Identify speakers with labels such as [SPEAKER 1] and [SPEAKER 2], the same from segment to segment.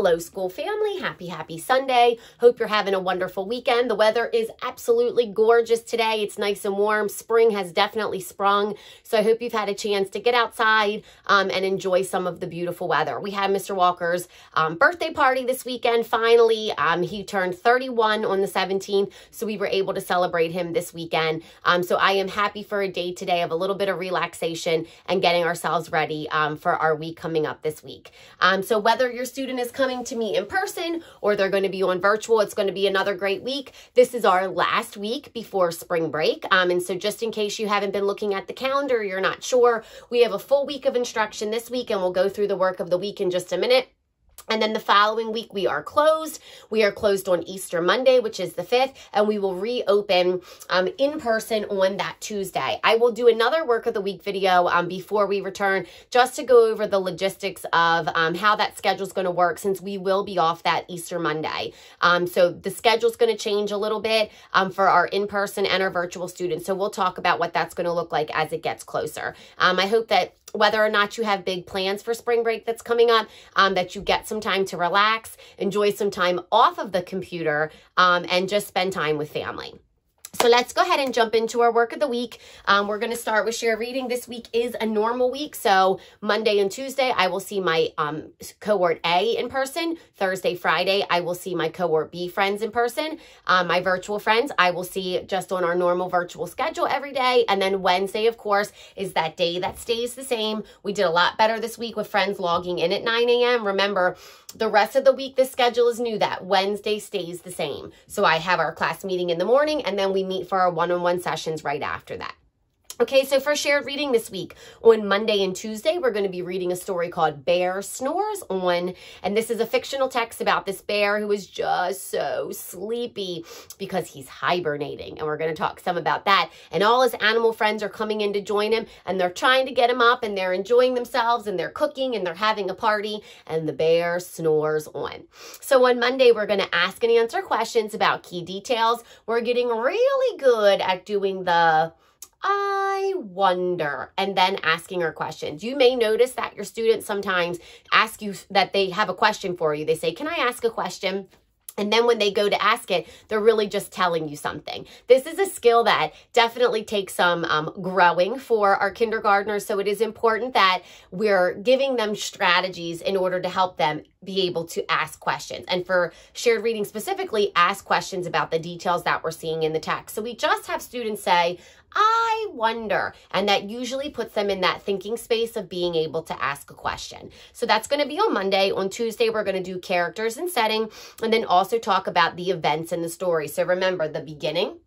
[SPEAKER 1] Hello, school family. Happy Sunday. Hope you're having a wonderful weekend. The weather is absolutely gorgeous today. It's nice and warm. Spring has definitely sprung. So I hope you've had a chance to get outside and enjoy some of the beautiful weather. We had Mr. Walker's birthday party this weekend. Finally, he turned 31 on the 17th. So we were able to celebrate him this weekend. So I am happy for a day today of a little bit of relaxation and getting ourselves ready for our week coming up this week. So whether your student is coming to me in person or they're going to be on virtual, it's going to be another great week. This is our last week before spring break. And so just in case you haven't been looking at the calendar, you're not sure, we have a full week of instruction this week, and we'll go through the work of the week in just a minute. And then the following week, we are closed. We are closed on Easter Monday, which is the 5th, and we will reopen in person on that Tuesday. I will do another work of the week video before we return, just to go over the logistics of how that schedule is going to work, since we will be off that Easter Monday. So the schedule is going to change a little bit for our in-person and our virtual students. So we'll talk about what that's going to look like as it gets closer. I hope that whether or not you have big plans for spring break that's coming up, that you get some time to relax, enjoy some time off of the computer, and just spend time with family. So let's go ahead and jump into our work of the week. We're going to start with shared reading. This week is a normal week. So Monday and Tuesday, I will see my cohort A in person. Thursday, Friday, I will see my cohort B friends in person. My virtual friends, I will see just on our normal virtual schedule every day. And then Wednesday, of course, is that day that stays the same. We did a lot better this week with friends logging in at 9 a.m. Remember, the rest of the week, this schedule is new. That Wednesday stays the same. So I have our class meeting in the morning, and then we meet for our one-on-one sessions right after that. Okay, so for shared reading this week, on Monday and Tuesday, we're going to be reading a story called Bear Snores On. And this is a fictional text about this bear who is just so sleepy because he's hibernating. And we're going to talk some about that. And all his animal friends are coming in to join him, and they're trying to get him up, and they're enjoying themselves, and they're cooking, and they're having a party, and the bear snores on. So on Monday, we're going to ask and answer questions about key details. We're getting really good at doing the I wonder, and then asking our questions. You may notice that your students sometimes ask you that they have a question for you. They say, "Can I ask a question?" And then when they go to ask it, they're really just telling you something. This is a skill that definitely takes some growing for our kindergartners. So it is important that we're giving them strategies in order to help them be able to ask questions. And for shared reading specifically, ask questions about the details that we're seeing in the text. So we just have students say, "I wonder," and that usually puts them in that thinking space of being able to ask a question. So that's going to be on Monday. On Tuesday, we're going to do characters and setting, and then also talk about the events in the story. So remember the beginning,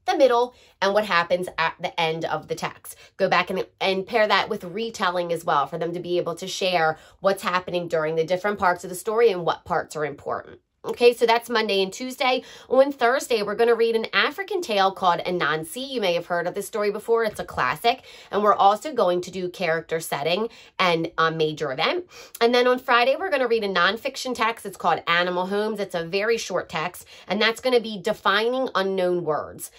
[SPEAKER 1] the middle, and what happens at the end of the text. Go back and pair that with retelling as well, for them to be able to share what's happening during the different parts of the story and what parts are important. Okay, so that's Monday and Tuesday. On Thursday, we're going to read an African tale called Anansi. You may have heard of this story before. It's a classic. And we're also going to do character setting and major event. And then on Friday, we're going to read a nonfiction text. It's called Animal Homes. It's a very short text, and that's going to be defining unknown words.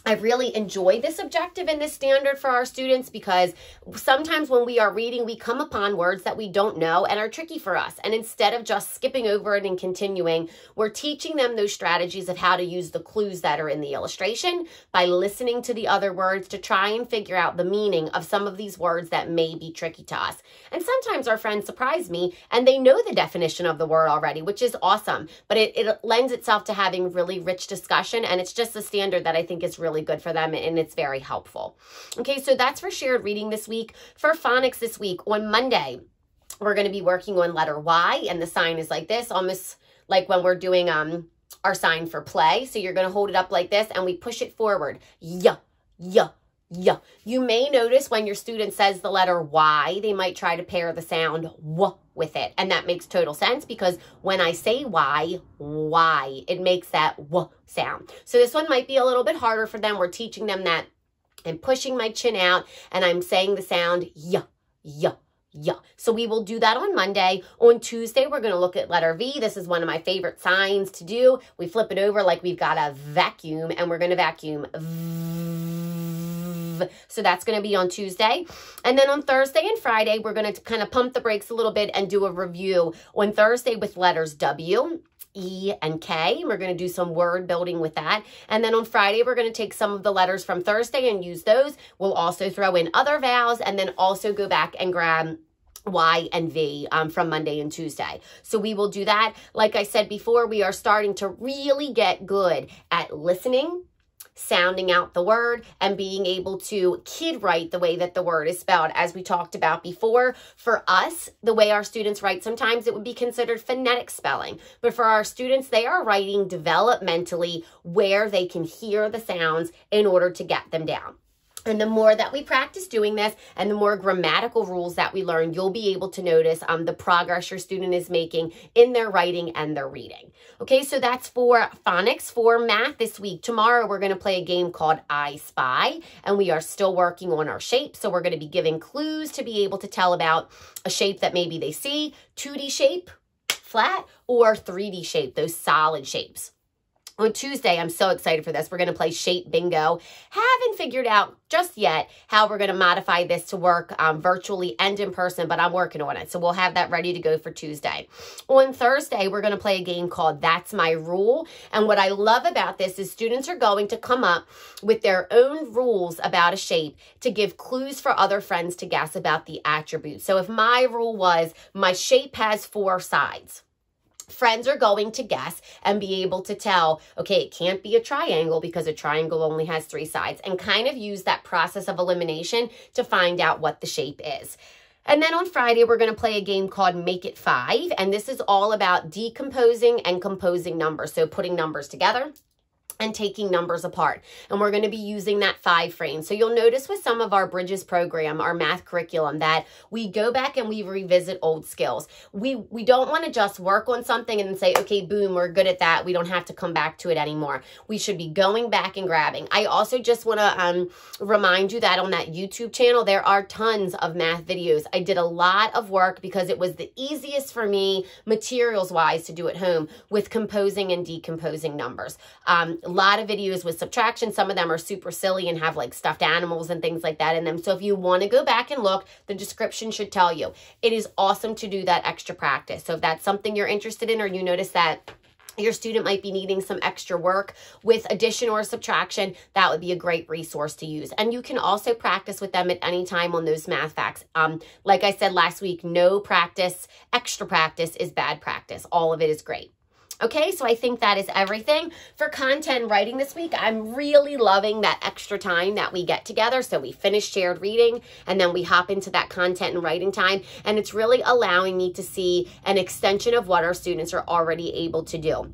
[SPEAKER 1] I've really enjoyed this objective and this standard for our students, because sometimes when we are reading, we come upon words that we don't know and are tricky for us. And instead of just skipping over it and continuing, we're teaching them those strategies of how to use the clues that are in the illustration by listening to the other words to try and figure out the meaning of some of these words that may be tricky to us. And sometimes our friends surprise me and they know the definition of the word already, which is awesome. But it lends itself to having really rich discussion, and it's just a standard that I think is really good for them, and it's very helpful. Okay, so that's for shared reading this week. For phonics this week, on Monday, we're going to be working on letter Y, and the sign is like this, almost like when we're doing our sign for play. So you're going to hold it up like this, and we push it forward. Yeah, yeah. Yeah. You may notice when your student says the letter Y, they might try to pair the sound W with it. And that makes total sense, because when I say Y, it makes that W sound. So this one might be a little bit harder for them. We're teaching them that I'm pushing my chin out and I'm saying the sound yeah, yeah. Yeah, so we will do that on Monday. On Tuesday, we're going to look at letter V. This is one of my favorite signs to do. We flip it over like we've got a vacuum, and we're going to vacuum. So that's going to be on Tuesday. And then on Thursday and Friday, we're going to kind of pump the brakes a little bit and do a review on Thursday with letters W, E, and K. We're going to do some word building with that. And then on Friday, we're going to take some of the letters from Thursday and use those. We'll also throw in other vowels and then also go back and grab Y and V from Monday and Tuesday. So we will do that. Like I said before, we are starting to really get good at listening, sounding out the word, and being able to kid write the way that the word is spelled. As we talked about before, for us, the way our students write, sometimes it would be considered phonetic spelling. But for our students, they are writing developmentally where they can hear the sounds in order to get them down. And the more that we practice doing this and the more grammatical rules that we learn, you'll be able to notice the progress your student is making in their writing and their reading. Okay, so that's for phonics. For math this week, tomorrow we're going to play a game called I Spy, and we are still working on our shape. So we're going to be giving clues to be able to tell about a shape that maybe they see, 2D shape, flat, or 3D shape, those solid shapes. On Tuesday, I'm so excited for this. We're going to play Shape Bingo. Haven't figured out just yet how we're going to modify this to work virtually and in person, but I'm working on it. So we'll have that ready to go for Tuesday. On Thursday, we're going to play a game called That's My Rule. And what I love about this is students are going to come up with their own rules about a shape to give clues for other friends to guess about the attributes. So if my rule was my shape has 4 sides, friends are going to guess and be able to tell, okay, it can't be a triangle because a triangle only has 3 sides, and kind of use that process of elimination to find out what the shape is. And then on Friday, we're going to play a game called Make It 5, and this is all about decomposing and composing numbers, so putting numbers together and taking numbers apart. And we're going to be using that 5 frame. So you'll notice with some of our Bridges program, our math curriculum, that we go back and we revisit old skills. We don't want to just work on something and then say, okay, boom, we're good at that. We don't have to come back to it anymore. We should be going back and grabbing. I also just want to remind you that on that YouTube channel, there are tons of math videos. I did a lot of work because it was the easiest for me, materials-wise, to do at home with composing and decomposing numbers. A lot of videos with subtraction. Some of them are super silly and have like stuffed animals and things like that in them. So if you want to go back and look, the description should tell you. It is awesome to do that extra practice. So if that's something you're interested in, or you notice that your student might be needing some extra work with addition or subtraction, that would be a great resource to use. And you can also practice with them at any time on those math facts. Like I said last week, no practice, extra practice is bad practice. All of it is great. Okay, so I think that is everything for content writing this week. I'm really loving that extra time that we get together. So we finish shared reading and then we hop into that content and writing time. And it's really allowing me to see an extension of what our students are already able to do.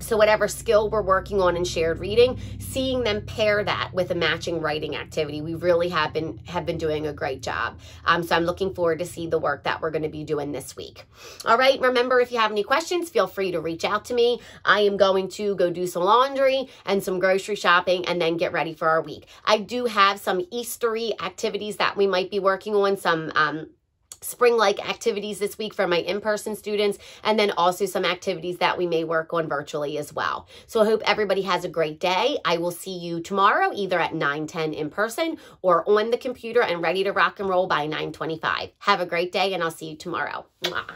[SPEAKER 1] So whatever skill we're working on in shared reading, seeing them pair that with a matching writing activity, we really have been doing a great job. So I'm looking forward to see the work that we're going to be doing this week. All right, remember, if you have any questions, feel free to reach out to me. I am going to go do some laundry and some grocery shopping and then get ready for our week. I do have some Eastery activities that we might be working on, some spring-like activities this week for my in-person students, and then also some activities that we may work on virtually as well. So I hope everybody has a great day. I will see you tomorrow, either at 9:10 in person or on the computer and ready to rock and roll by 9:25. Have a great day, and I'll see you tomorrow. Mwah.